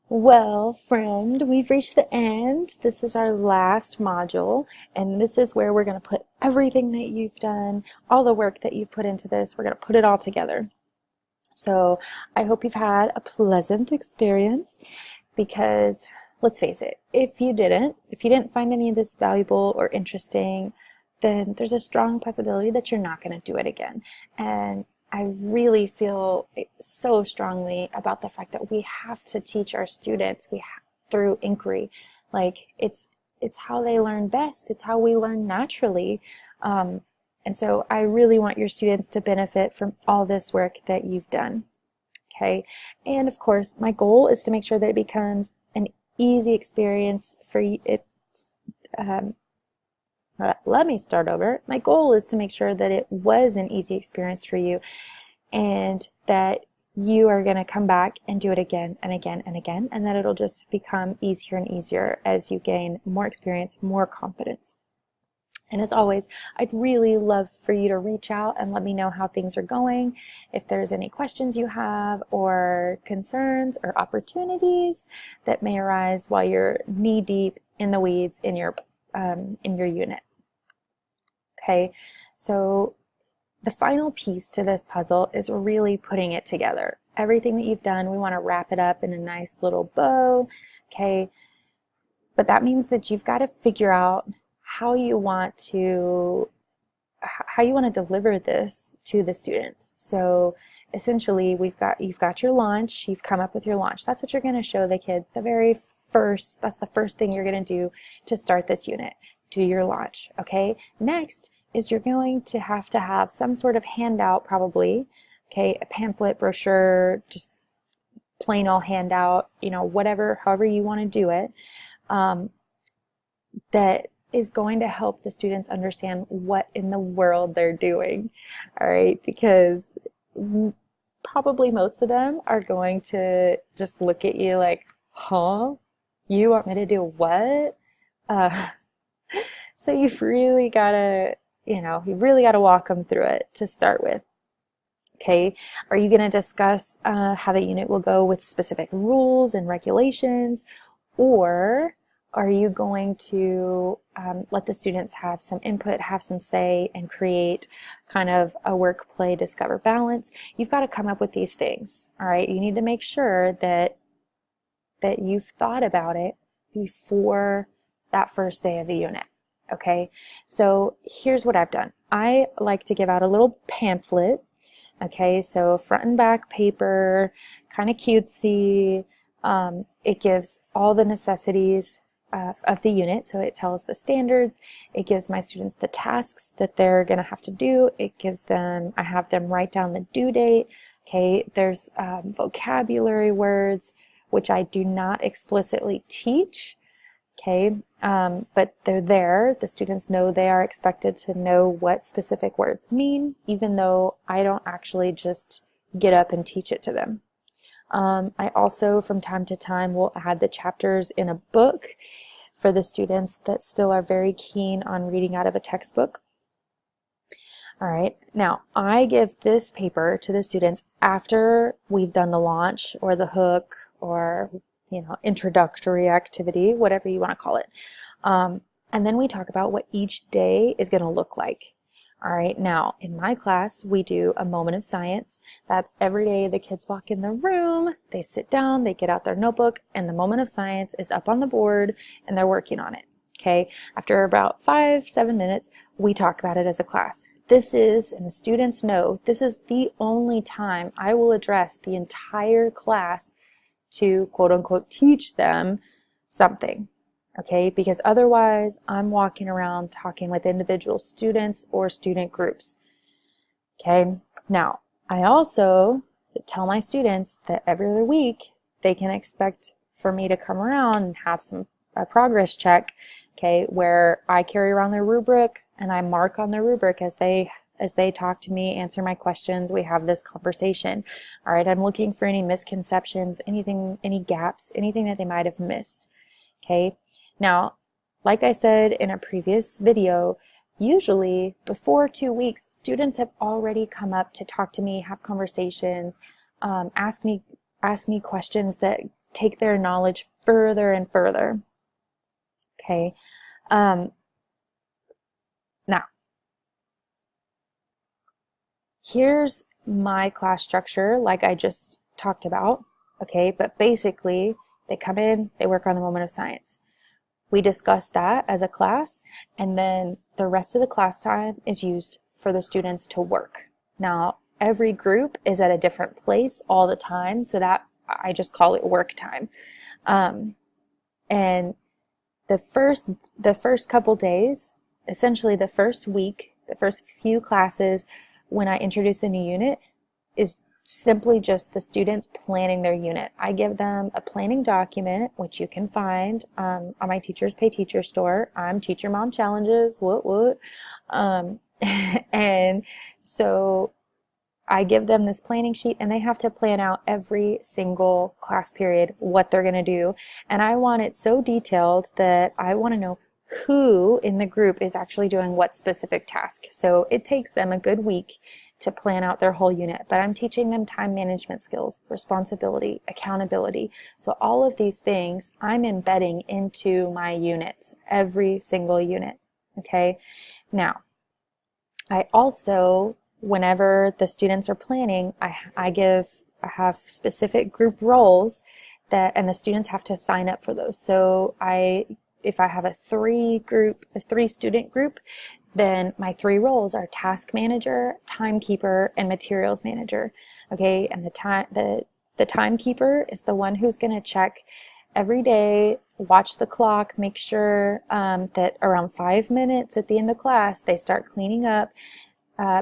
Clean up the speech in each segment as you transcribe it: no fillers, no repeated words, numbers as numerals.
Well, friend, we've reached the end. This is our last module, and this is where we're going to put everything that you've done, all the work that you've put into this, we're going to put it all together. So I hope you've had a pleasant experience because let's face it, if you didn't find any of this valuable or interesting, then there's a strong possibility that you're not going to do it again. And I really feel so strongly about the fact that we have to teach our students through inquiry. Like it's how they learn best. It's how we learn naturally. And so I really want your students to benefit from all this work that you've done. Okay. And of course, my goal is to make sure that it becomes an easy experience for you. Let me start over. My goal is to make sure that it was an easy experience for you and that you are going to come back and do it again and again and again, and that it'll just become easier and easier as you gain more experience, more confidence. And as always, I'd really love for you to reach out and let me know how things are going. If there's any questions you have or concerns or opportunities that may arise while you're knee deep in the weeds in your unit. Okay, so the final piece to this puzzle is really putting it together. Everything that you've done, we want to wrap it up in a nice little bow. Okay, but that means that you've got to figure out how you want to deliver this to the students. So essentially, you've got your launch, you've come up with your launch. That's what you're going to show the kids. That's the first thing you're going to do to start this unit. Do your launch. Okay. Next is you're going to have some sort of handout, probably. Okay, a pamphlet, brochure, just plain old handout. Whatever, however you want to do it. That is going to help the students understand what in the world they're doing. All right, because probably most of them are going to just look at you like, huh? You want me to do what? So you've really got to walk them through it to start with. Okay, are you going to discuss how the unit will go with specific rules and regulations, or are you going to let the students have some input, have some say, and create kind of a work, play, discover balance? You've got to come up with these things. All right, you need to make sure that you've thought about it before that first day of the unit. Okay, so here's what I've done. I like to give out a little pamphlet. Okay, so front and back paper, kind of cutesy. It gives all the necessities of the unit, so it tells the standards. It gives my students the tasks that they're going to have to do. I have them write down the due date. Okay, there's vocabulary words, which I do not explicitly teach. Okay, but they're there. The students know they are expected to know what specific words mean, even though I don't actually just get up and teach it to them. I also, from time to time, will add the chapters in a book for the students that still are very keen on reading out of a textbook. All right, now I give this paper to the students after we've done the launch or the hook or introductory activity, whatever you want to call it. And then we talk about what each day is going to look like. All right, now in my class, we do a moment of science. That's every day the kids walk in the room, they sit down, they get out their notebook, and the moment of science is up on the board and they're working on it. Okay, after about 5-7 minutes, we talk about it as a class. This is, and the students know, this is the only time I will address the entire class to quote unquote teach them something. Okay, because otherwise I'm walking around talking with individual students or student groups. Okay, now I also tell my students that every other week they can expect for me to come around and have a progress check, okay, where I carry around their rubric and I mark on their rubric as they talk to me, answer my questions, we have this conversation. All right, I'm looking for any misconceptions, any gaps, anything that they might have missed. Okay, now, like I said in a previous video, usually before 2 weeks, students have already come up to talk to me, have conversations, ask me questions that take their knowledge further and further. Okay. Now, here's my class structure like I just talked about. Okay, but basically they come in, they work on the moment of science. We discuss that as a class, and then the rest of the class time is used for the students to work. Now, every group is at a different place all the time, so that I just call it work time. And the first couple days, essentially the first week, the first few classes, when I introduce a new unit, is simply just the students planning their unit. I give them a planning document, which you can find on my Teachers Pay Teacher store. I'm Teacher Mom Challenges, what. And so I give them this planning sheet, and they have to plan out every single class period what they're going to do. And I want it so detailed that I want to know who in the group is actually doing what specific task. So it takes them a good week to plan out their whole unit, but I'm teaching them time management skills, responsibility, accountability. So all of these things I'm embedding into my units, every single unit. Okay. Now, I also, whenever the students are planning, I have specific group roles and the students have to sign up for those. So if I have a three student group, then my 3 roles are task manager, timekeeper, and materials manager. Okay, and the timekeeper is the one who's going to check every day, watch the clock, make sure that around 5 minutes at the end of class they start cleaning up,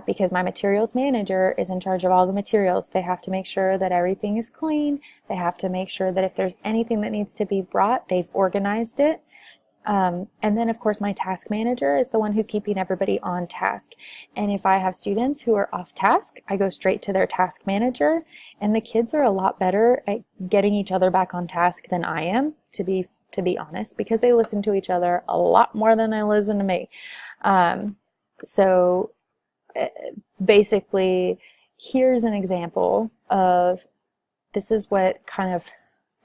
because my materials manager is in charge of all the materials. They have to make sure that everything is clean. They have to make sure that if there's anything that needs to be brought, they've organized it. And then, of course, my task manager is the one who's keeping everybody on task. And if I have students who are off task, I go straight to their task manager. And the kids are a lot better at getting each other back on task than I am, to be honest, because they listen to each other a lot more than they listen to me. So basically, here's an example of, this is what kind of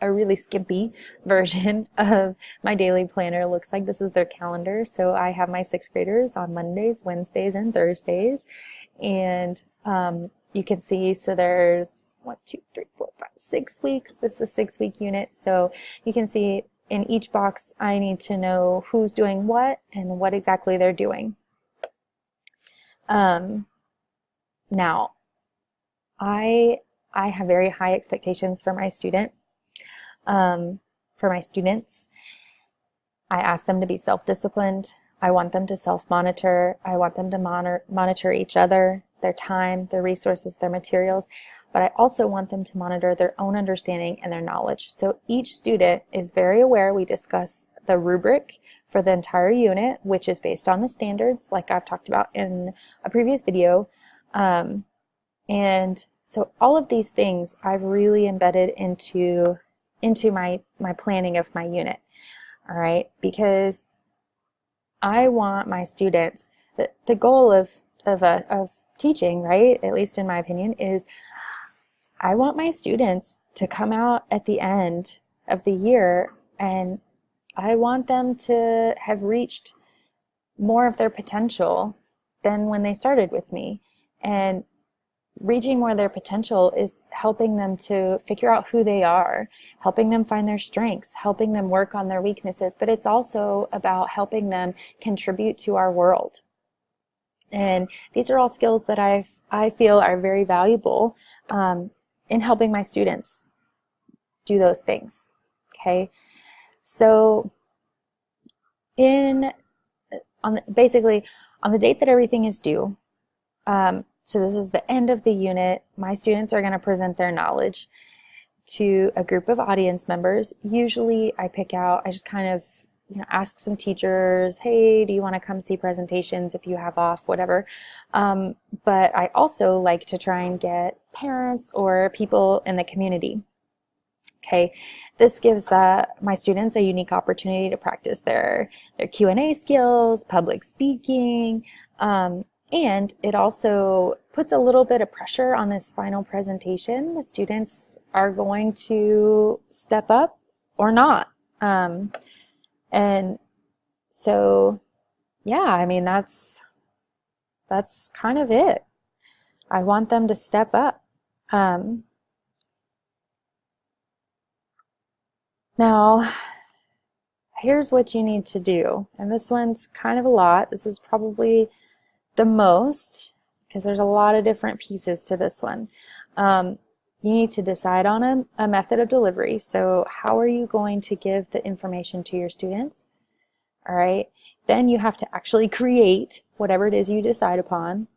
a really skimpy version of my daily planner looks like. This is their calendar. So I have my 6th graders on Mondays, Wednesdays, and Thursdays. And you can see, so there's 1, 2, 3, 4, 5, 6 weeks. This is a 6-week unit. So you can see in each box, I need to know who's doing what and what exactly they're doing. Now, I have very high expectations for my students. I ask them to be self-disciplined. I want them to self-monitor. I want them to monitor each other, their time, their resources, their materials. But I also want them to monitor their own understanding and their knowledge. So each student is very aware. We discuss the rubric for the entire unit, which is based on the standards, like I've talked about in a previous video. And so all of these things I've really embedded into my planning of my unit. All right, because I want my students, the goal of teaching, right, at least in my opinion, is I want my students to come out at the end of the year, and I want them to have reached more of their potential than when they started with me. And reaching more of their potential is helping them to figure out who they are, helping them find their strengths, helping them work on their weaknesses, but it's also about helping them contribute to our world. And these are all skills that I feel are very valuable in helping my students do those things. Okay, so basically on the date that everything is due, so this is the end of the unit, my students are going to present their knowledge to a group of audience members. Usually I just kind of ask some teachers, hey, do you want to come see presentations if you have off, whatever. But I also like to try and get parents or people in the community. Okay, this gives my students a unique opportunity to practice their Q&A skills, public speaking, And it also puts a little bit of pressure on this final presentation. The students are going to step up or not. And so, yeah, I mean, that's kind of it. I want them to step up. Now, here's what you need to do. And this one's kind of a lot. This is probably the most, because there's a lot of different pieces to this one. You need to decide on a method of delivery. So how are you going to give the information to your students? All right. Then you have to actually create whatever it is you decide upon.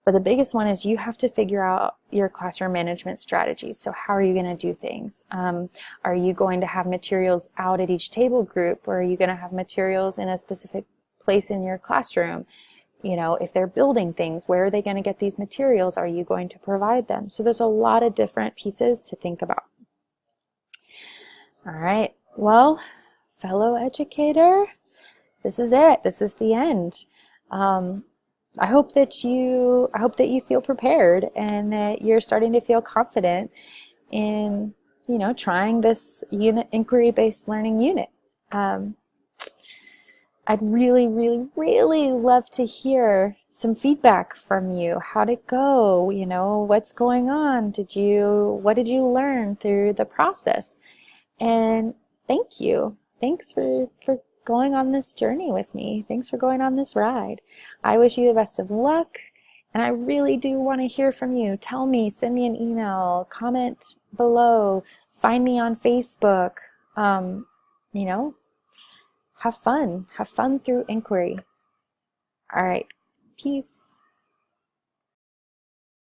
But the biggest one is you have to figure out your classroom management strategies. So how are you going to do things? Are you going to have materials out at each table group, or are you going to have materials in a specific place in your classroom? You know, if they're building things, where are they going to get these materials? Are you going to provide them? So there's a lot of different pieces to think about. All right, well, fellow educator, this is it. This is the end. I hope that you feel prepared and that you're starting to feel confident in, you know, trying this inquiry-based learning unit. I'd really, really, really love to hear some feedback from you. How'd it go? You know, what's going on? What did you learn through the process? And thank you. Thanks for going on this journey with me. Thanks for going on this ride. I wish you the best of luck. And I really do want to hear from you. Tell me, send me an email, comment below, find me on Facebook. You know, have fun through inquiry. All right, peace.